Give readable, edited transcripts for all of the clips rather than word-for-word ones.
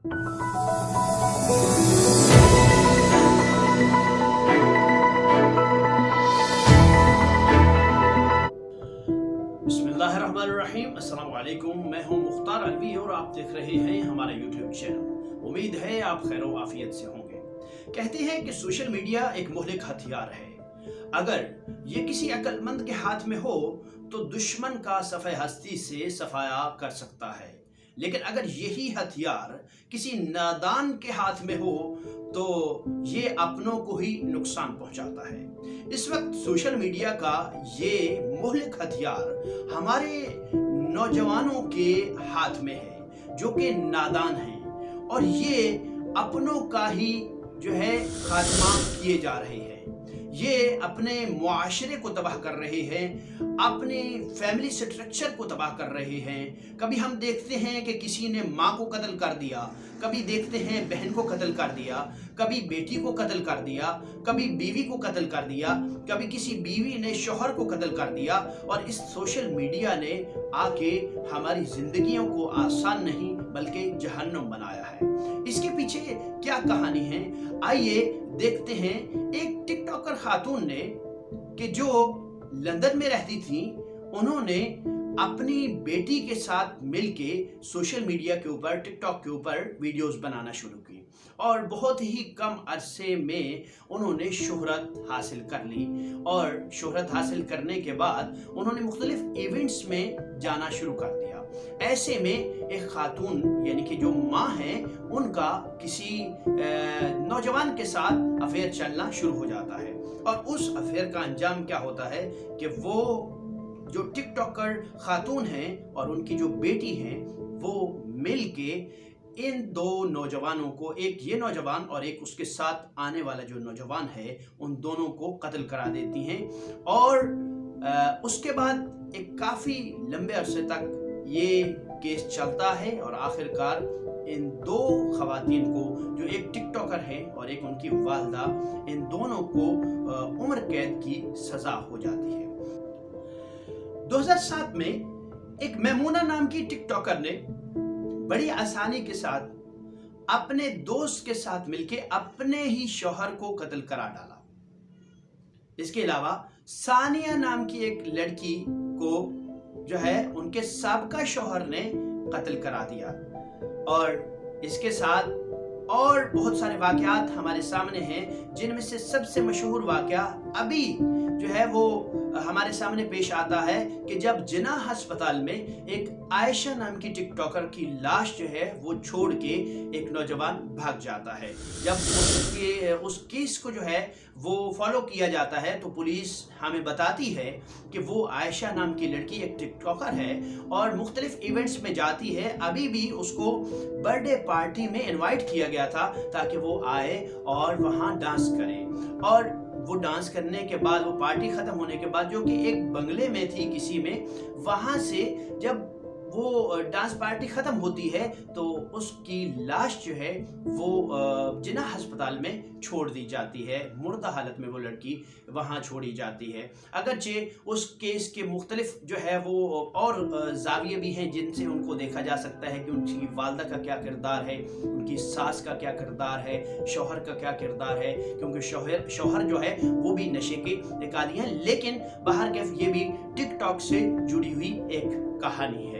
बिस्मिल्लाहिर्रहमानिर्रहीम, अस्सलाम वालेकुम। मैं हूं मुख्तार अलवी और आप देख रहे हैं हमारा यूट्यूब चैनल। उम्मीद है आप खैर व आफियत से होंगे। कहते हैं कि सोशल मीडिया एक मुहलिक हथियार है। अगर ये किसी अक्लमंद के हाथ में हो तो दुश्मन का सफ़े हस्ती से सफाया कर सकता है, लेकिन अगर यही हथियार किसी नादान के हाथ में हो तो ये अपनों को ही नुकसान पहुंचाता है। इस वक्त सोशल मीडिया का ये मुहलिक हथियार हमारे नौजवानों के हाथ में है जो कि नादान हैं और ये अपनों का ही जो है खात्मा किए जा रहे हैं। ये अपने मुआशरे को तबाह कर रहे हैं, अपने फैमिली स्ट्रक्चर को तबाह कर रहे हैं। कभी हम देखते हैं कि किसी ने माँ को कत्ल कर दिया, कभी देखते हैं बहन को कत्ल कर दिया, कभी बेटी को कत्ल कर दिया, कभी बीवी को कत्ल कर दिया, कभी किसी बीवी ने शौहर को कत्ल कर दिया। और इस सोशल मीडिया ने आके हमारी जिंदगियों को आसान नहीं बल्कि जहन्नुम बनाया है। इसके पीछे क्या कहानी है, आइए देखते हैं। एक टिकटॉकर खातून ने कि जो लंदन में रहती थी, उन्होंने अपनी बेटी के साथ मिलके सोशल मीडिया के ऊपर, टिकटॉक के ऊपर वीडियोस बनाना शुरू की और बहुत ही कम अरसे में उन्होंने शोहरत हासिल कर ली। और शोहरत हासिल करने के बाद उन्होंने मुख्तलिफ इवेंट्स में जाना शुरू कर दिया। ऐसे में एक खातून यानी कि जो माँ है, उनका किसी नौजवान के साथ अफेयर चलना शुरू हो जाता है। और उस अफेयर का अंजाम क्या होता है कि वो जो टिकटॉकर खातून हैं और उनकी जो बेटी हैं, वो मिलके इन दो नौजवानों को, एक ये नौजवान और एक उसके साथ आने वाला जो नौजवान है, उन दोनों को कत्ल करा देती हैं। और उसके बाद एक काफ़ी लंबे अरसे तक ये केस चलता है और आखिरकार इन दो खवातीन को, जो एक टिकटॉकर है और एक उनकी वालदा, इन दोनों को उम्र कैद की सज़ा हो जाती है। 2007 में एक मैमूना नाम की टिकटॉकर ने बड़ी आसानी के साथ अपने दोस्त के साथ मिलके अपने ही शौहर को कत्ल करा डाला। इसके अलावा सानिया नाम की एक लड़की को जो है उनके साबका शौहर ने कत्ल करा दिया। और इसके साथ और बहुत सारे वाक़यात हमारे सामने हैं, जिनमें से सबसे मशहूर वाक़या अभी जो है वो हमारे सामने पेश आता है कि जब जिन्ना अस्पताल में एक आयशा नाम की टिकटॉकर की लाश जो है वो छोड़ के एक नौजवान भाग जाता है। जब उस केस को जो है वो फॉलो किया जाता है तो पुलिस हमें बताती है कि वो आयशा नाम की लड़की एक टिकटॉकर है और मुख्तलिफ इवेंट्स में जाती है। अभी भी उसको बर्थडे पार्टी में इनवाइट किया गया था ताकि वो आए और वहाँ डांस करे। और वो डांस करने के बाद, वो पार्टी ख़त्म होने के बाद, जो कि एक बंगले में थी किसी में, वहाँ से जब वो डांस पार्टी ख़त्म होती है तो उसकी लाश जो है वो जिन्ना अस्पताल में छोड़ दी जाती है। मुर्दा हालत में वो लड़की वहाँ छोड़ी जाती है। अगरचे उस केस के मुख्तलिफ जो है वो और जाविये भी हैं जिनसे उनको देखा जा सकता है कि उनकी वालदा का क्या किरदार है, उनकी सास का क्या किरदार है, शौहर का क्या किरदार है, क्योंकि शौहर जो है वो भी नशे के एक आदी हैं। लेकिन बाहर कैफ ये भी टिकटॉक से जुड़ी हुई एक कहानी है।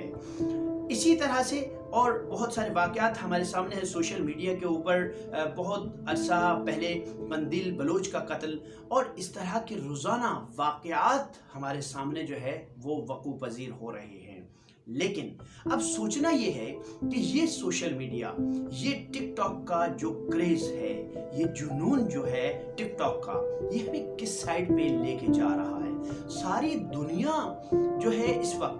इसी तरह से और बहुत सारे वाक़यात हमारे सामने हैं सोशल मीडिया के ऊपर। बहुत अरसा पहले मंदिल बलोच का कत्ल और इस तरह के रोज़ाना वाक़यात हमारे सामने जो है वो वक़ू पज़ीर हो रहे हैं। लेकिन अब सोचना ये है कि ये सोशल मीडिया, ये टिकटॉक का जो क्रेज़ है, ये जुनून जो है टिकटॉक का, ये हमें किस साइड पे लेके जा रहा है। सारी दुनिया जो है इस वक्त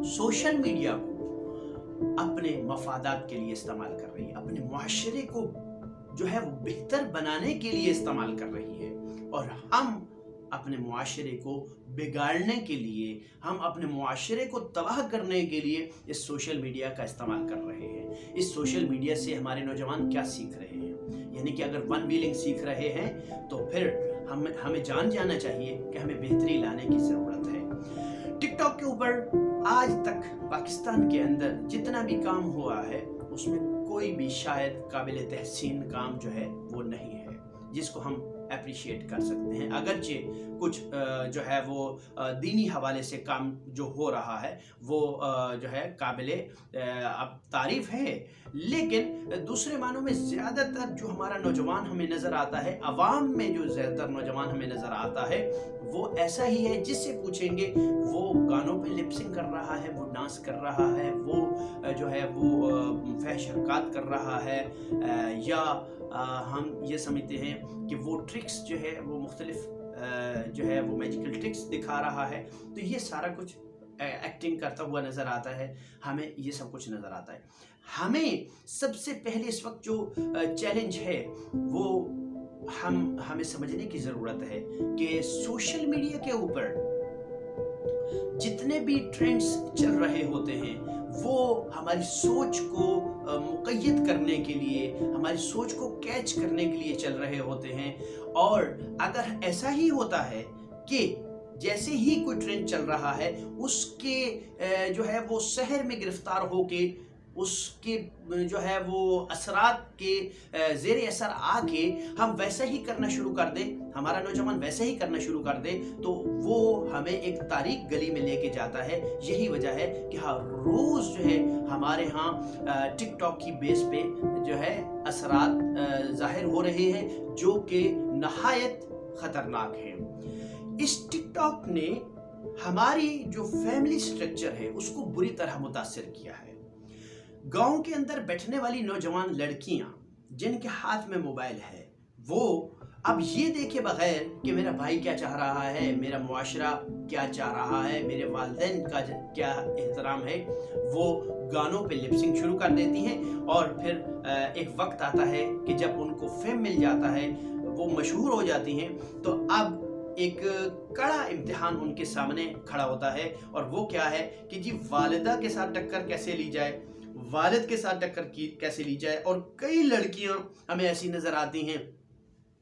सोशल मीडिया को अपने मफादात के लिए इस्तेमाल कर रही है, अपने मुआशरे को जो है वो बेहतर बनाने के लिए इस्तेमाल कर रही है। और हम अपने मुआशरे को बिगाड़ने के लिए, हम अपने मुआशरे को तबाह करने के लिए इस सोशल मीडिया का इस्तेमाल कर रहे हैं। इस सोशल मीडिया से हमारे नौजवान क्या सीख रहे हैं, यानी कि अगर वन व्हीलिंग सीख रहे हैं तो फिर हमें जान जाना चाहिए कि हमें बेहतरी लाने की ज़रूरत है। टिकटॉक के ऊपर आज तक पाकिस्तान के अंदर जितना भी काम हुआ है उसमें کوئی بھی شاید قابل تحسین کام جو ہے وہ نہیں ہے جس کو ہم اپریشیٹ کر سکتے ہیں. اگرچہ کچھ جو ہے وہ دینی حوالے سے کام جو ہو رہا ہے وہ جو ہے قابل اب تعریف ہے، لیکن دوسرے معنوں میں زیادہ تر جو ہمارا نوجوان ہمیں نظر آتا ہے، عوام میں جو زیادہ تر نوجوان ہمیں نظر آتا ہے وہ ایسا ہی ہے. جس سے پوچھیں گے وہ گانوں پہ لپسنگ کر رہا ہے، وہ ڈانس کر رہا ہے، وہ جو ہے وہ فحش حرکات کر رہا ہے، یا ہم یہ سمجھتے ہیں کہ وہ ٹرکس جو ہے وہ مختلف جو ہے وہ میجیکل ٹرکس دکھا رہا ہے. تو یہ سارا کچھ ایکٹنگ کرتا ہوا نظر آتا ہے، ہمیں یہ سب کچھ نظر آتا ہے. ہمیں سب سے پہلے اس وقت جو چیلنج ہے وہ ہمیں سمجھنے کی ضرورت ہے کہ سوشل میڈیا کے اوپر جتنے بھی ٹرینڈز چل رہے ہوتے ہیں وہ ہماری سوچ کو مقید کرنے کے لیے، ہماری سوچ کو کیچ کرنے کے لیے چل رہے ہوتے ہیں. اور اگر ایسا ہی ہوتا ہے کہ جیسے ہی کوئی ٹرینڈ چل رہا ہے اس کے جو ہے وہ سحر میں گرفتار ہو کے اس کے جو ہے وہ اثرات کے زیر اثر آ کے ہم ویسا ہی کرنا شروع کر دیں، ہمارا نوجوان ویسا ہی کرنا شروع کر دے، تو وہ ہمیں ایک تاریک گلی میں لے کے جاتا ہے. یہی وجہ ہے کہ ہر روز جو ہے ہمارے ہاں ٹک ٹاک کی بیس پہ جو ہے اثرات ظاہر ہو رہے ہیں جو کہ نہایت خطرناک ہیں. اس ٹک ٹاک نے ہماری جو فیملی سٹرکچر ہے اس کو بری طرح متاثر کیا ہے. گاؤں کے اندر بیٹھنے والی نوجوان لڑکیاں جن کے ہاتھ میں موبائل ہے وہ اب یہ دیکھے بغیر کہ میرا بھائی کیا چاہ رہا ہے، میرا معاشرہ کیا چاہ رہا ہے، میرے والدین کا کیا احترام ہے، وہ گانوں پہ لپسنگ شروع کر دیتی ہیں. اور پھر ایک وقت آتا ہے کہ جب ان کو فیم مل جاتا ہے، وہ مشہور ہو جاتی ہیں، تو اب ایک کڑا امتحان ان کے سامنے کھڑا ہوتا ہے. اور وہ کیا ہے کہ جی والدہ کے ساتھ ٹکر کیسے لی جائے، والد کے ساتھ ٹکر کیسے لی جائے. اور کئی لڑکیاں ہمیں ایسی نظر آتی ہیں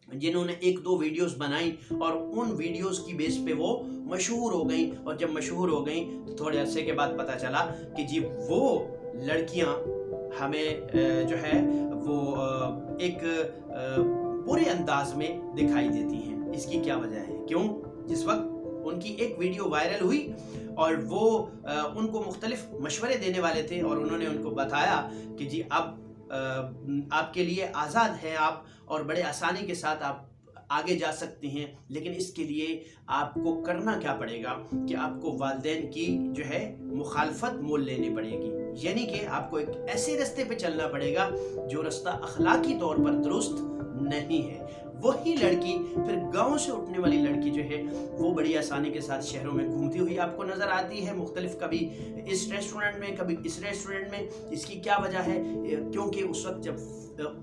جنہوں نے ایک دو ویڈیوز بنائیں اور ان ویڈیوز کی بیس پہ وہ مشہور ہو گئیں. اور جب مشہور ہو گئیں تو تھوڑے عرصے کے بعد پتہ چلا کہ جی وہ لڑکیاں ہمیں جو ہے وہ ایک برے انداز میں دکھائی دیتی ہیں. اس کی کیا وجہ ہے؟ کیوں؟ جس وقت ان کی ایک ویڈیو وائرل ہوئی اور وہ ان کو مختلف مشورے دینے والے تھے اور انہوں نے ان کو بتایا کہ جی اب آپ کے لیے آزاد ہے آپ، اور بڑے آسانی کے ساتھ آپ آگے جا سکتی ہیں، لیکن اس کے لیے آپ کو کرنا کیا پڑے گا کہ آپ کو والدین کی جو ہے مخالفت مول لینی پڑے گی. یعنی کہ آپ کو ایک ایسے رستے پہ چلنا پڑے گا جو رستہ اخلاقی طور پر درست نہیں ہے. وہی لڑکی پھر گاؤں سے اٹھنے والی لڑکی جو ہے وہ بڑی آسانی کے ساتھ شہروں میں گھومتی ہوئی آپ کو نظر آتی ہے، مختلف کبھی اس ریسٹورنٹ میں کبھی اس ریسٹورنٹ میں. اس کی کیا وجہ ہے؟ کیونکہ اس وقت جب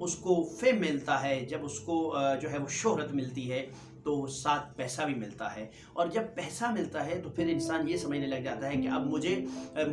اس کو فیم ملتا ہے، جب اس کو جو ہے وہ شہرت ملتی ہے تو ساتھ پیسہ بھی ملتا ہے. اور جب پیسہ ملتا ہے تو پھر انسان یہ سمجھنے لگ جاتا ہے کہ اب مجھے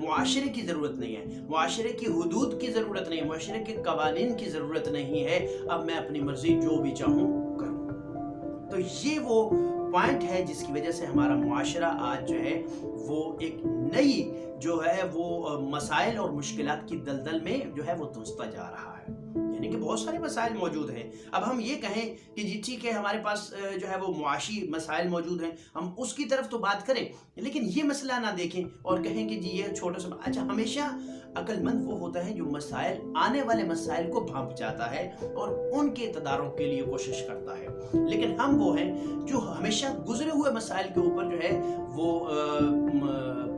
معاشرے کی ضرورت نہیں ہے، معاشرے کی حدود کی ضرورت نہیں ہے، معاشرے کے قوانین کی ضرورت نہیں ہے، اب میں اپنی مرضی جو بھی چاہوں کروں. تو یہ وہ پوائنٹ ہے جس کی وجہ سے ہمارا معاشرہ آج جو ہے وہ ایک نئی جو ہے وہ مسائل اور مشکلات کی دلدل میں جو ہے وہ دھنستا جا رہا ہے. یعنی کہ بہت سارے مسائل موجود ہیں. اب ہم یہ کہیں کہ جی ٹھیک ہے ہمارے پاس جو ہے وہ معاشی مسائل موجود ہیں، ہم اس کی طرف تو بات کریں، لیکن یہ مسئلہ نہ دیکھیں اور کہیں کہ جی یہ چھوٹا سا. اچھا، ہمیشہ عقل مند وہ ہوتا ہے جو مسائل، آنے والے مسائل کو بھانپ جاتا ہے اور ان کے تدارک کے لیے کوشش کرتا ہے. لیکن ہم وہ ہیں جو ہمیشہ گزرے ہوئے مسائل کے اوپر جو ہے وہ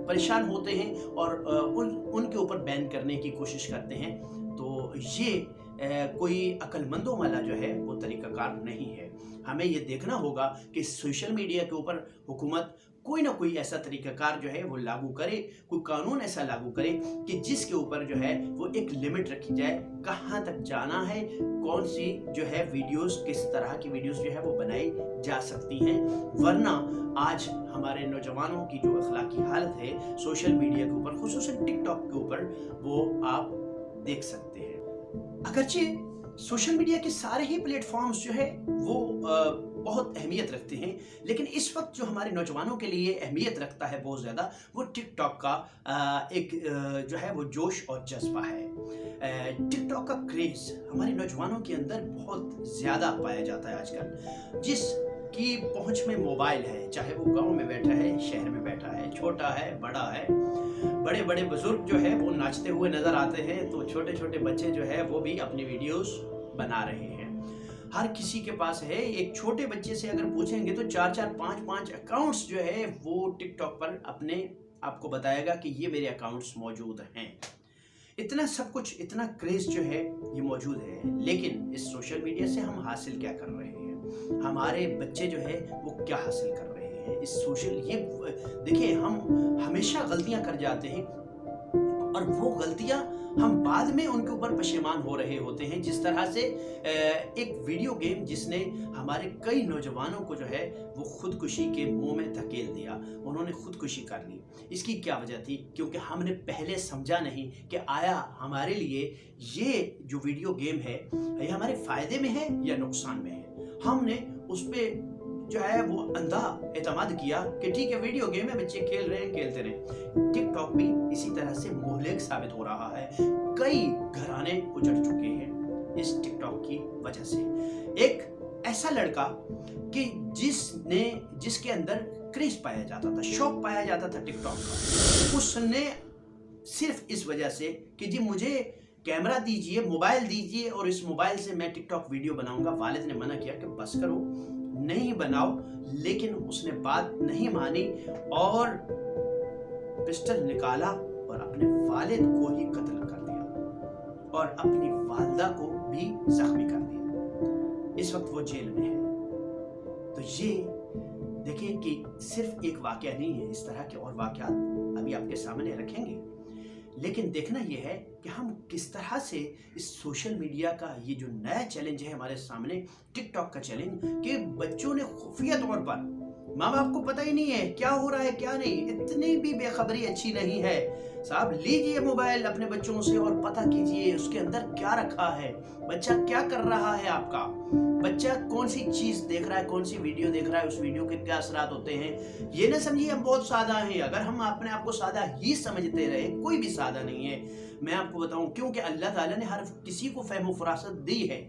پریشان ہوتے ہیں اور ان کے اوپر بین کرنے کی کوشش کرتے ہیں. تو یہ کوئی عقل مندوں والا جو ہے وہ طریقہ کار نہیں ہے. ہمیں یہ دیکھنا ہوگا کہ سوشل میڈیا کے اوپر حکومت کوئی نہ کوئی ایسا طریقہ کار جو ہے وہ لاگو کرے، کوئی قانون ایسا لاگو کرے کہ جس کے اوپر جو ہے وہ ایک لمٹ رکھی جائے، کہاں تک جانا ہے، کون سی جو ہے ویڈیوز، کس طرح کی ویڈیوز جو ہے وہ بنائی جا سکتی ہیں. ورنہ آج ہمارے نوجوانوں کی جو اخلاقی حالت ہے سوشل میڈیا کے اوپر، خصوصاً ٹک ٹاک کے اوپر، وہ آپ دیکھ سکتے ہیں. اگرچہ सोशल मीडिया के सारे ही प्लेटफॉर्म्स जो है वो बहुत अहमियत रखते हैं, लेकिन इस वक्त जो हमारे नौजवानों के लिए अहमियत रखता है बहुत ज़्यादा, वो टिकटॉक का एक जो है वो जोश और जज्बा है। टिकटॉक का क्रेज़ हमारे नौजवानों के अंदर बहुत ज़्यादा पाया जाता है आजकल। जिस की पहुंच में मोबाइल है, चाहे वो गांव में बैठा है, शहर में बैठा है, छोटा है, बड़ा है, बड़े बड़े बुजुर्ग जो है वो नाचते हुए नजर आते हैं, तो छोटे छोटे बच्चे जो है वो भी अपनी वीडियोस बना रहे हैं। हर किसी के पास है। एक छोटे बच्चे से अगर पूछेंगे तो 4-4, 5-5 अकाउंट्स जो है वो टिकटॉक पर अपने आपको बताएगा कि ये मेरे अकाउंट्स मौजूद हैं। इतना सब कुछ, इतना क्रेज जो है ये मौजूद है। लेकिन इस सोशल मीडिया से हम हासिल क्या कर रहे हैं, हमारे बच्चे जो है वो क्या हासिल कर रहे हैं इस सोशल, ये देखिए हम हमेशा गलतियां कर जाते हैं और वो गलतियां हम बाद में उनके ऊपर पशेमान हो रहे होते हैं। जिस तरह से एक वीडियो गेम जिसने हमारे कई नौजवानों को जो है वो खुदकुशी के मुंह में धकेल दिया, उन्होंने खुदकुशी कर ली। इसकी क्या वजह थी? क्योंकि हमने पहले समझा नहीं कि आया हमारे लिए ये जो वीडियो गेम है ये हमारे फायदे में है या नुकसान में है। हमने उस पर जो है वो अंधा एतमाद किया कि ठीक है वीडियो गेम है, बच्चे खेल रहे हैं, खेलते रहे। टिकटॉक भी इसी तरह से मोहलेक साबित हो रहा है। कई घराने उजड़ चुके हैं इस टिकटॉक की वजह से। एक ऐसा लड़का कि जिसके अंदर क्रेज पाया जाता था, शौक पाया जाता था टिकटॉक का, उसने सिर्फ इस वजह से कि जी मुझे कैमरा दीजिए, मोबाइल दीजिए और इस मोबाइल से मैं टिकटॉक वीडियो बनाऊंगा, वालिद ने मना किया कि बस करो, नहीं बनाओ। लेकिन उसने बात नहीं मानी और पिस्टल निकाला और अपने वालिद को ही कत्ल कर दिया और अपनी वालिदा को भी जख्मी कर दिया। इस वक्त वो जेल में है। तो ये देखिए कि सिर्फ एक वाकया नहीं है, इस तरह के और वाकयात अभी आपके सामने रखेंगे। लेकिन देखना यह है कि हम किस तरह से इस सोशल मीडिया का ये जो नया चैलेंज है हमारे सामने, टिकटॉक का चैलेंज, कि बच्चों ने खुफिया तौर पर, माँ बाप को पता ही नहीं है क्या हो रहा है क्या नहीं, इतनी भी बेखबरी अच्छी नहीं है। साहब लीजिए मोबाइल अपने बच्चों से और पता कीजिए उसके अंदर क्या रखा है, बच्चा क्या कर रहा है, आपका बच्चा कौन सी चीज देख रहा है, कौन सी वीडियो देख रहा है, उस वीडियो के क्या असरात होते हैं। ये ना समझिए हम बहुत सादा हैं। अगर हम अपने आप को सादा ही समझते रहे, कोई भी सादा नहीं है। मैं आपको बताऊं क्योंकि अल्लाह ताला ने हर किसी को फहम फरासत दी है,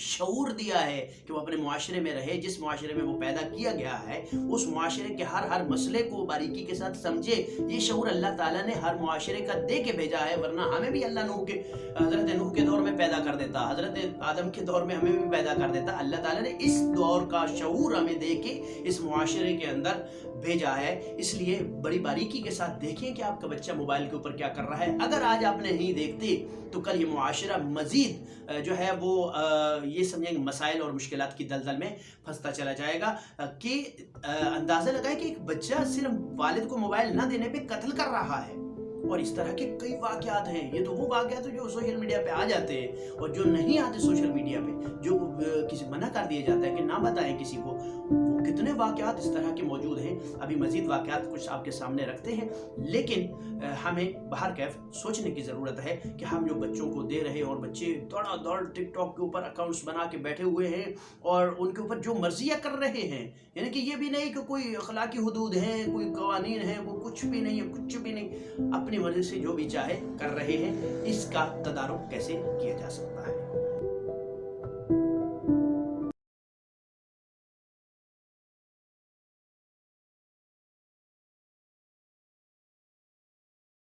शऊर दिया है कि वो अपने मुआशरे में रहे। जिस मुआशरे में वो पैदा किया गया है उस मुआशरे के हर मसले को बारीकी के साथ समझे। ये शऊर अल्लाह ताला ने हर मुआशरे का दे के भेजा है, वरना हमें भी अल्लाह हजरत नूह के दौर में पैदा कर देता, हजरत आदम के दौर में हमें भी पैदा कर देता। अल्लाह ताला ने इस दौर का शऊर हमें दे के इस मुआशरे के अंदर भेजा है। इसलिए बड़ी बारीकी के साथ देखें कि आपका बच्चा मोबाइल के ऊपर क्या कर रहा है। अगर आज आप नहीं देखते तो कल ये मुआशरा मजीद जो है वो ये समझेंगे मसाइल और मुश्किलात की दलदल में फंसता चला जाएगा। कि अंदाज़ा लगाए कि एक बच्चा सिर्फ वालिद को मोबाइल ना देने पे कत्ल कर रहा है। और इस तरह के कई वाक़यात हैं। ये तो वो वाक़यात जो सोशल मीडिया पे आ जाते हैं और जो नहीं आते सोशल मीडिया पे, जो किसी मना कर दिया जाता है कि ना बताएं किसी को, वो कितने वाक़यात इस तरह के मौजूद हैं। अभी मज़ीद वाक़यात कुछ आपके सामने रखते हैं, लेकिन हमें बाहर कैफ सोचने की ज़रूरत है कि हम जो बच्चों को दे रहे हैं और बच्चे दौड़ा दौड़ टिकटॉक के ऊपर अकाउंट्स बना के बैठे हुए हैं और उनके ऊपर जो मर्जियाँ कर रहे हैं, यानी कि ये भी नहीं कि कोई अखलाकी हुदूद हैं, कोई कवानीन हैं, वो कुछ भी नहीं है, कुछ भी नहीं, अपनी मर्जी से जो भी चाहे कर रहे हैं। इसका तदारुक कैसे किया जा सकता है?